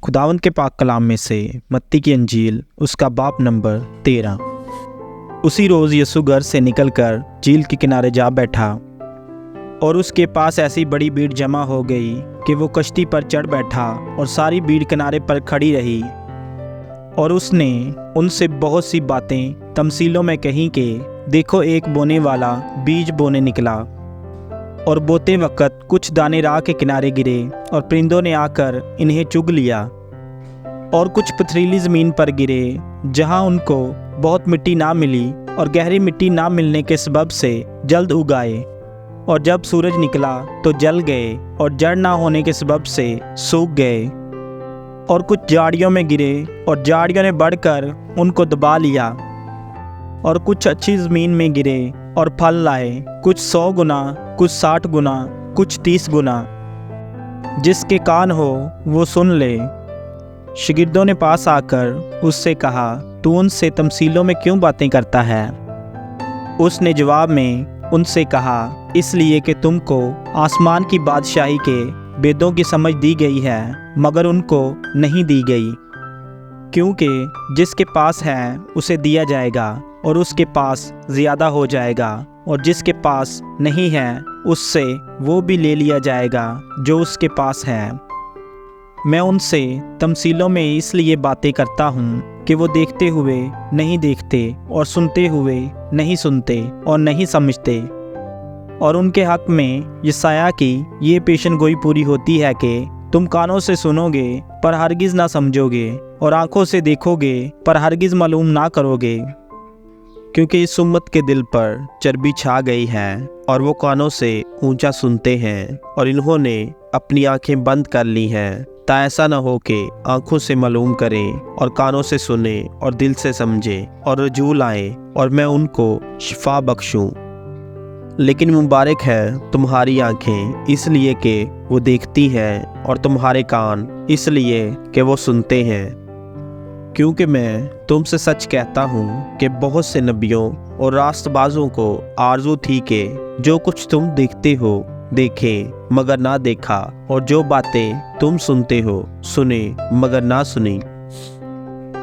खुदावंद के पाक कलाम में से मत्ती की अंजील उसका बाब नंबर 13। उसी रोज़ यीशु घर से निकलकर झील के किनारे जा बैठा और उसके पास ऐसी बड़ी भीड़ जमा हो गई कि वो कश्ती पर चढ़ बैठा और सारी भीड़ किनारे पर खड़ी रही। और उसने उनसे बहुत सी बातें तमसीलों में कहीं कि देखो, एक बोने वाला बीज बोने निकला और बोते वक्त कुछ दाने राह के किनारे गिरे और परिंदों ने आकर इन्हें चुग लिया। और कुछ पथरीली ज़मीन पर गिरे जहाँ उनको बहुत मिट्टी ना मिली और गहरी मिट्टी ना मिलने के सबब से जल्द उगाए। और जब सूरज निकला तो जल गए और जड़ ना होने के सबब से सूख गए। और कुछ झाड़ियों में गिरे और झाड़ियों ने बढ़कर उनको दबा लिया। और कुछ अच्छी ज़मीन में गिरे और फल लाए, कुछ 100 गुना, कुछ 60 गुना, कुछ 30 गुना। जिसके कान हो वो सुन ले। शागिर्दों ने पास आकर उससे कहा, तू उनसे तमसीलों में क्यों बातें करता है? उसने जवाब में उनसे कहा, इसलिए कि तुमको आसमान की बादशाही के वेदों की समझ दी गई है, मगर उनको नहीं दी गई। क्योंकि जिसके पास है उसे दिया जाएगा और उसके पास ज़्यादा हो जाएगा, और जिसके पास नहीं है उससे वो भी ले लिया जाएगा जो उसके पास है। मैं उनसे तमसीलों में इसलिए बातें करता हूँ कि वो देखते हुए नहीं देखते और सुनते हुए नहीं सुनते और नहीं समझते। और उनके हक़ में यशायाह की ये पेशनगोई पूरी होती है कि तुम कानों से सुनोगे पर हरगिज़ ना समझोगे, और आँखों से देखोगे पर हरगिज़ मालूम ना करोगे। क्योंकि इस उम्मत के दिल पर चर्बी छा गई है और वो कानों से ऊंचा सुनते हैं, और इन्होंने अपनी आंखें बंद कर ली हैं, ता ऐसा न हो कि आंखों से मालूम करें और कानों से सुने और दिल से समझे और रजू लाएं और मैं उनको शिफा बख्शूं। लेकिन मुबारक है तुम्हारी आंखें इसलिए कि वो देखती हैं, और तुम्हारे कान इसलिए कि वो सुनते हैं। क्योंकि मैं तुमसे सच कहता हूँ कि बहुत से नबियों और रास्तबाजों को आरज़ू थी कि जो कुछ तुम देखते हो देखें मगर ना देखा, और जो बातें तुम सुनते हो सुने मगर ना सुनी।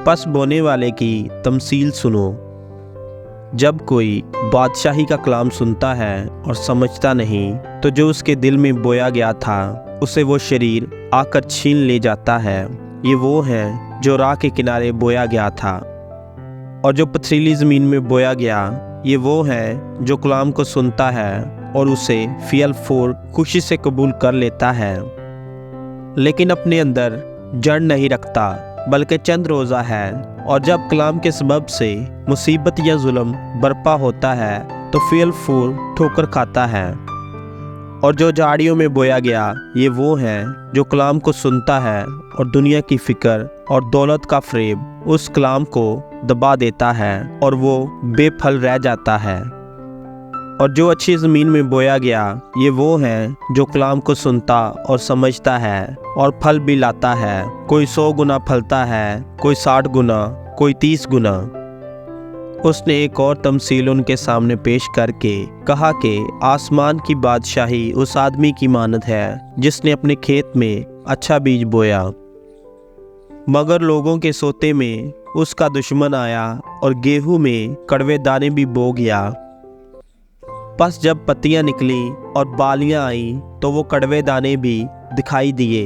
पस बोने वाले की तमसील सुनो। जब कोई बादशाही का कलाम सुनता है और समझता नहीं, तो जो उसके दिल में बोया गया था उसे वो शरीर आकर छीन ले जाता है। ये वो है जो राह के किनारे बोया गया था। और जो पथरीली ज़मीन में बोया गया, ये वो है जो कलाम को सुनता है और उसे फ़ियल फ़ौर खुशी से कबूल कर लेता है, लेकिन अपने अंदर जड़ नहीं रखता, बल्कि चंद रोज़ा है। और जब कलाम के सबब से मुसीबत या जुल्म बरपा होता है तो फ़ियल फ़ौर ठोकर खाता है। और जो झाड़ियों में बोया गया, ये वो है जो कलाम को सुनता है और दुनिया की फ़िक्र और दौलत का फ़रेब उस कलाम को दबा देता है और वो बेफल रह जाता है। और जो अच्छी ज़मीन में बोया गया, ये वो है जो कलाम को सुनता और समझता है और फल भी लाता है। कोई 100 गुना फलता है, कोई 60 गुना, कोई 30 गुना। उसने एक और तमसील उनके सामने पेश करके कहा कि आसमान की बादशाही उस आदमी की मानद है जिसने अपने खेत में अच्छा बीज बोया। मगर लोगों के सोते में उसका दुश्मन आया और गेहूं में कड़वे दाने भी बो गया। बस जब पत्तियां निकली और बालियां आईं तो वो कड़वे दाने भी दिखाई दिए।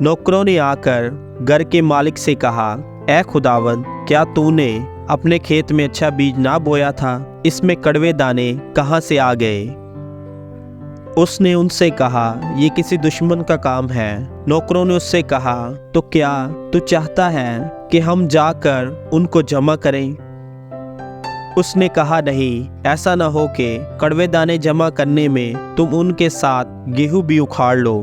नौकरों ने आकर घर के मालिक से कहा, ऐ खुदावंद, क्या तूने अपने खेत में अच्छा बीज ना बोया था? इसमें कड़वे दाने कहाँ से आ गए? उसने उनसे कहा, ये किसी दुश्मन का काम है। नौकरों ने उससे कहा, तो क्या तू चाहता है कि हम जाकर उनको जमा करें? उसने कहा, नहीं, ऐसा न हो कि कड़वे दाने जमा करने में तुम उनके साथ गेहूं भी उखाड़ लो।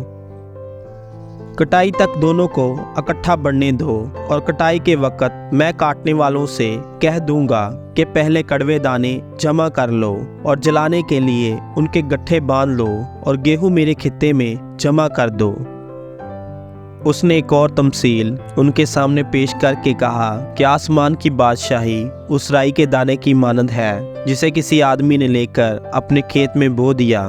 कटाई तक दोनों को इकट्ठा बढ़ने दो, और कटाई के वक्त मैं काटने वालों से कह दूंगा कि पहले कड़वे दाने जमा कर लो और जलाने के लिए उनके गट्ठे बांध लो, और गेहूं मेरे खित्ते में जमा कर दो। उसने एक और तमसील उनके सामने पेश करके कहा कि आसमान की बादशाही उस राई के दाने की मानद है जिसे किसी आदमी ने लेकर अपने खेत में बो दिया।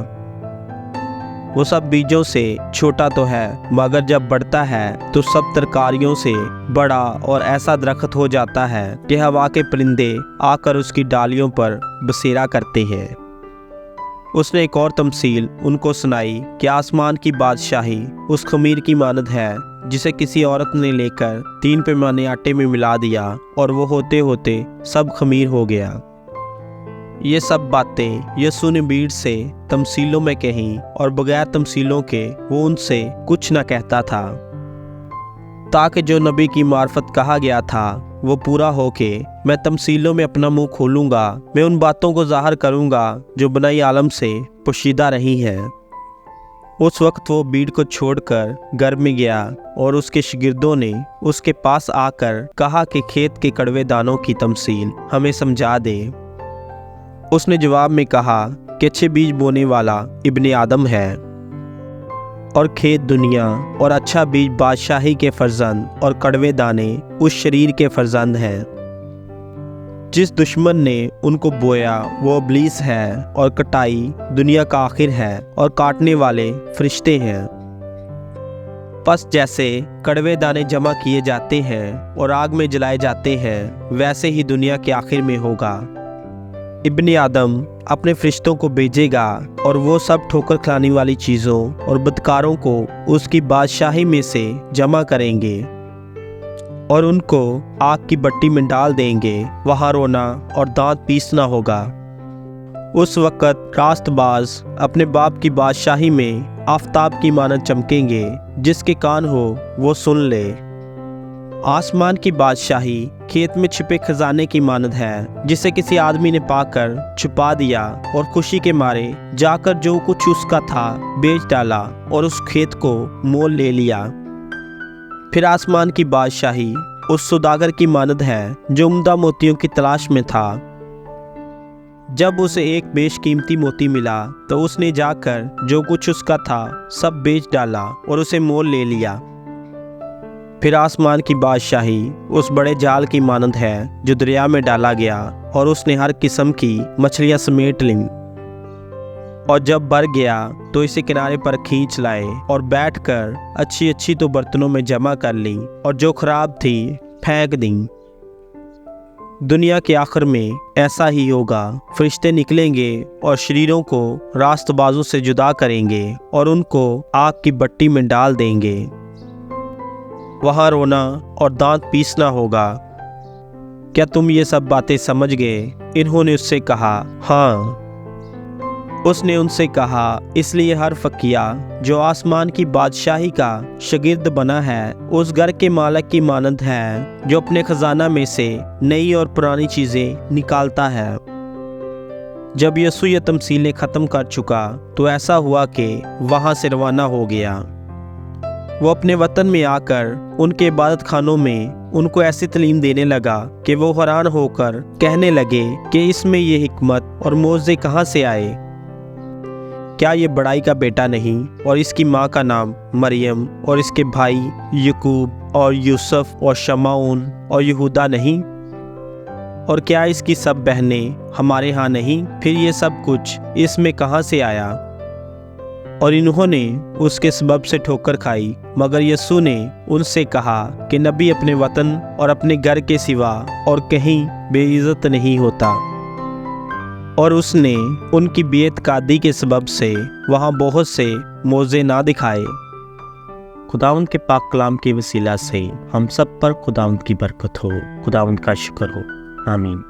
वो सब बीजों से छोटा तो है, मगर जब बढ़ता है तो सब तरकारियों से बड़ा और ऐसा दरख्त हो जाता है कि हवा के परिंदे आकर उसकी डालियों पर बसेरा करते हैं। उसने एक और तमसील उनको सुनाई कि आसमान की बादशाही उस खमीर की मानद है जिसे किसी औरत ने लेकर 3 पैमाने आटे में मिला दिया और वो होते होते सब खमीर हो गया। ये सब बातें यीशु ने भीड़ से तमसीलों में कहीं और बगैर तमसीलों के वो उनसे कुछ न कहता था, ताकि जो नबी की मार्फत कहा गया था वो पूरा हो के मैं तमसीलों में अपना मुंह खोलूँगा, मैं उन बातों को ज़ाहिर करूँगा जो बनाई आलम से पोशीदा रही हैं। उस वक्त वो भीड़ को छोड़कर घर में गया और उसके शागिर्दों ने उसके पास आकर कहा कि खेत के कड़वे दानों की तमसील हमें समझा दे। उसने जवाब में कहा कि अच्छे बीज बोने वाला इब्ने आदम है और खेत दुनिया, और अच्छा बीज बादशाही के फर्जंद और कड़वे दाने उस शरीर के फर्जंद हैं। जिस दुश्मन ने उनको बोया वो इब्लीस है, और कटाई दुनिया का आखिर है, और काटने वाले फरिश्ते हैं। बस जैसे कड़वे दाने जमा किए जाते हैं और आग में जलाए जाते हैं, वैसे ही दुनिया के आखिर में होगा। इब्ने आदम अपने फरिश्तों को भेजेगा और वो सब ठोकर खाने वाली चीज़ों और बदकारों को उसकी बादशाही में से जमा करेंगे और उनको आग की भट्टी में डाल देंगे। वहाँ रोना और दांत पीसना होगा। उस वक़्त रास्तबाज अपने बाप की बादशाही में आफताब की मानद चमकेंगे। जिसके कान हो वो सुन ले। आसमान की बादशाही खेत में छिपे खजाने की मानद है, जिसे किसी आदमी ने पाकर छुपा दिया और खुशी के मारे जाकर जो कुछ उसका था बेच डाला और उस खेत को मोल ले लिया। फिर आसमान की बादशाही उस सौदागर की मानद है जो उम्दा मोतियों की तलाश में था। जब उसे एक बेशकीमती मोती मिला तो उसने जाकर जो कुछ उसका था सब बेच डाला और उसे मोल ले लिया। फिर आसमान की बादशाही उस बड़े जाल की मानद है जो दरिया में डाला गया और उसने हर किस्म की मछलियां समेट लीं, और जब भर गया तो इसे किनारे पर खींच लाए और बैठकर अच्छी अच्छी तो बर्तनों में जमा कर ली और जो खराब थी फेंक दी। दुनिया के आखिर में ऐसा ही होगा। फरिश्ते निकलेंगे और शरीरों को रास्तबाजों से जुदा करेंगे और उनको आग की भट्टी में डाल देंगे। वहाँ रोना और दांत पीसना होगा। क्या तुम ये सब बातें समझ गए? इन्होंने उससे कहा, हाँ। उसने उनसे कहा, इसलिए हर फकीया जो आसमान की बादशाही का शागिर्द बना है उस घर के मालिक की मानद है जो अपने खजाना में से नई और पुरानी चीज़ें निकालता है। जब यीशु ये तमसीलें ख़त्म कर चुका तो ऐसा हुआ कि वहाँ से रवाना हो गया। वो अपने वतन में आकर उनके इबादत खानों में उनको ऐसी तालीम देने लगा कि वो हैरान होकर कहने लगे कि इसमें ये हिकमत और मोज़े कहाँ से आए? क्या ये बड़ाई का बेटा नहीं और इसकी माँ का नाम मरियम और इसके भाई यकूब और यूसुफ और शमाउन और यहूदा नहीं? और क्या इसकी सब बहनें हमारे यहाँ नहीं? फिर ये सब कुछ इसमें कहाँ से आया? और इन्होंने उसके सबब से ठोकर खाई। मगर यीशु ने उनसे कहा कि नबी अपने वतन और अपने घर के सिवा और कहीं बेइज्जत नहीं होता। और उसने उनकी बेइत्कादी के सबब से वहाँ बहुत से मोज़े ना दिखाए। खुदावंद के पाक कलाम के वसीला से हम सब पर खुदावंद की बरकत हो। खुदावंद का शुक्र हो। आमीन।